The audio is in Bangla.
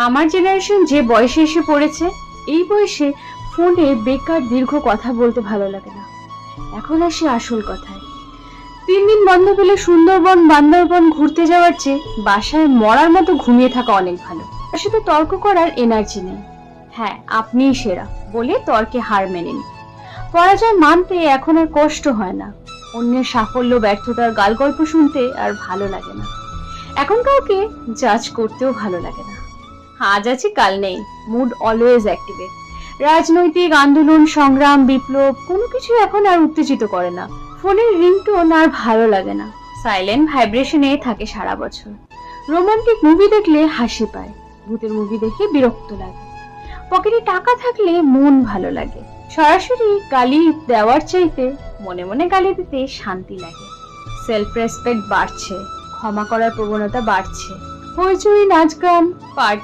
আমার জেনারেশন যে বয়সে এসে পড়েছে, এই বয়সে ফোনে বেকার দীর্ঘ কথা বলতে ভালো লাগে না। এখন আসি আসল কথায়। 3 দিন বন্ধ পেলে সুন্দরবন বান্দরবন ঘুরতে যাওয়ার চেয়ে বাসায় মরার মতো ঘুমিয়ে থাকা অনেক ভালো। তার সাথে তর্ক করার এনার্জি নেই। হ্যাঁ, আপনিই সেরা বলে তর্কে হার মেনে নিন। পরাজয় মানতে এখন আর কষ্ট হয় না। অন্যের সাফল্য ব্যর্থতার গালগল্প শুনতে আর ভালো লাগে না। এখন কাউকে জাজ করতেও ভালো লাগে না। আজ আছি কাল নেই, মুড অলওয়েজ অ্যাক্টিভেট। রাজনৈতিক আন্দোলন সংগ্রাম বিপ্লব কোনো কিছু এখন আর উত্তেজিত করে না। ফোনের রিংটোন আর ভালো লাগে না, সাইলেন্ট ভাইব্রেশনে থাকে সারা বছর। রোমান্টিক মুভি দেখলে হাসি পায়, ভূতের মুভি দেখে বিরক্ত লাগে। পকেটে টাকা থাকলে মন ভালো লাগে। সরাসরি গালি দেওয়ার চাইতে মনে মনে গালি দিতে শান্তি লাগে। সেলফ রেসপেক্ট বাড়ছে, ক্ষমা করার প্রবণতা বাড়ছে। হইচই নাচ গান পার্টি